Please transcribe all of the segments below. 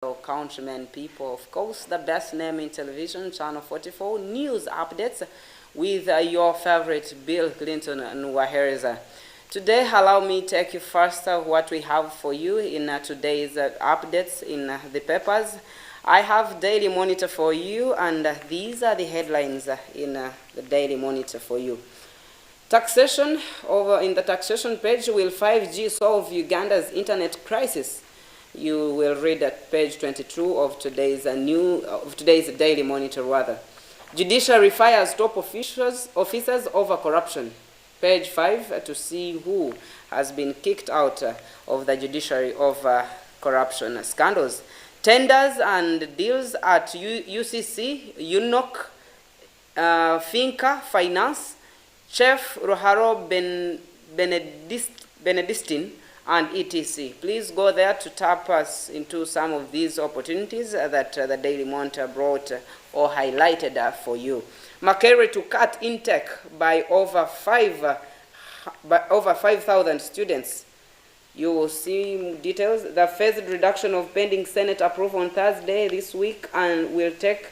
Hello, countrymen, people. Of course, the best name in television, Channel 44, news updates with your favorite Bill Clinton and Wahereza. Today, allow me to take you first what we have for you in today's updates in the papers. I have Daily Monitor for you, and these are the headlines in the Daily Monitor for you. Taxation, over in the taxation page, will 5G solve Uganda's internet crisis? You will read at page 22 of today's Daily Monitor rather. Judiciary fires top officers over corruption. Page 5 to see who has been kicked out of the judiciary over corruption scandals. Tenders and deals at UCC, UNOC, Finca Finance, Chef Roharo Benedictine, and etc. Please go there to tap us into some of these opportunities that the Daily Monitor brought or highlighted for you. Makerere to cut intake by over 5,000 students. You will see details. The phased reduction of pending Senate approval on Thursday this week and will take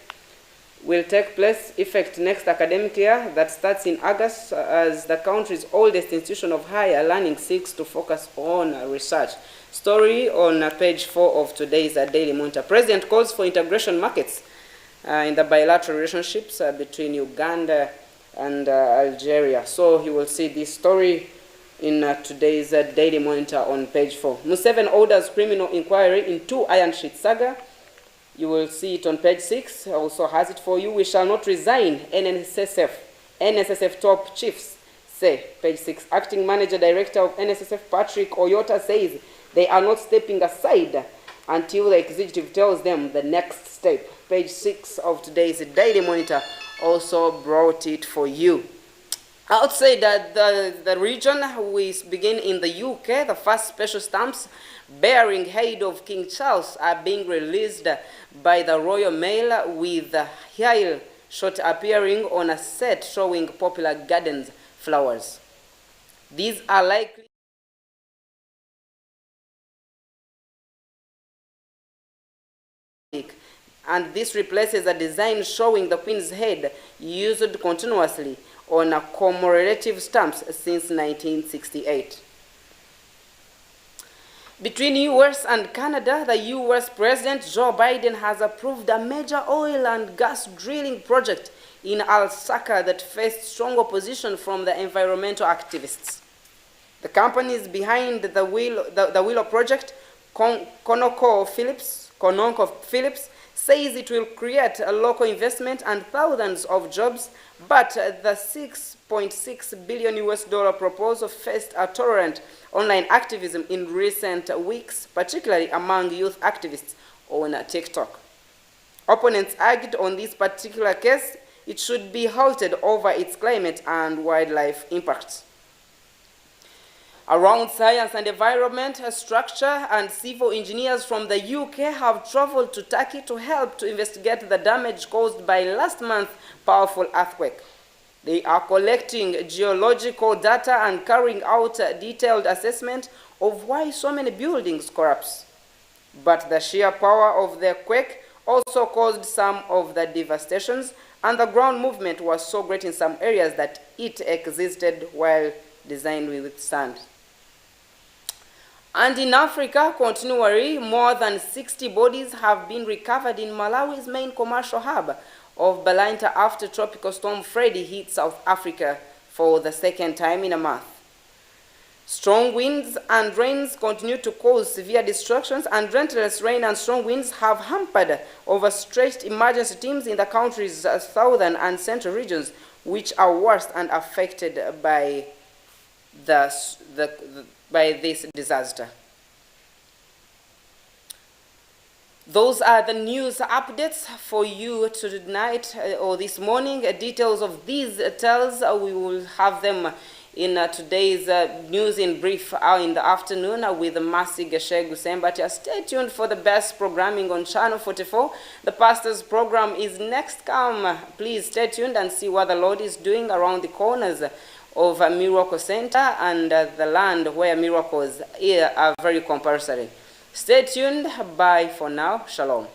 place effect next academic year that starts in August as the country's oldest institution of higher learning seeks to focus on research. Story on page 4 of today's Daily Monitor. President calls for integration markets in the bilateral relationships between Uganda and Algeria. So you will see this story in today's Daily Monitor on page 4. Museveni orders criminal inquiry into Iron Sheet saga. You will see it on page 6, also has it for you. We shall not resign, NSSF top chiefs say. Page 6, acting manager director of NSSF Patrick Oyota says they are not stepping aside until the executive tells them the next step. Page 6 of today's Daily Monitor also brought it for you. Outside the region, we begin in the UK. The first special stamps bearing head of King Charles are being released by the Royal Mail, with Hill shot appearing on a set showing popular gardens flowers. These are likely and this replaces a design showing the Queen's head used continuously on commemorative stamps since 1968. Between US and Canada, the US President Joe Biden has approved a major oil and gas drilling project in Al-Saka that faced strong opposition from the environmental activists. The companies behind the Willow project, ConocoPhillips, says it will create a local investment and thousands of jobs, but the $6.6 billion proposal faced a torrent online activism in recent weeks, particularly among youth activists on TikTok. Opponents argued on this particular case it should be halted over its climate and wildlife impacts. Around science and environment, structure and civil engineers from the UK have traveled to Turkey to help to investigate the damage caused by last month's powerful earthquake. They are collecting geological data and carrying out a detailed assessment of why so many buildings collapsed. But the sheer power of the quake also caused some of the devastations, and the ground movement was so great in some areas that it existed while designed with sand. And in Africa, continually, more than 60 bodies have been recovered in Malawi's main commercial hub of Balanta after Tropical Storm Freddy hit South Africa for the second time in a month. Strong winds and rains continue to cause severe destructions, and relentless rain and strong winds have hampered overstretched emergency teams in the country's southern and central regions, which are worst and affected by this disaster. Those are the news updates for you tonight or this morning. Details of these tales, we will have them in today's news in brief in the afternoon with Mercy Geshegu Sembatia. Stay tuned for the best programming on Channel 44. The pastor's program is next. Come, please stay tuned and see what the Lord is doing around the corners of Miracle Center and the land where miracles are very compulsory. Stay tuned. Bye for now. Shalom.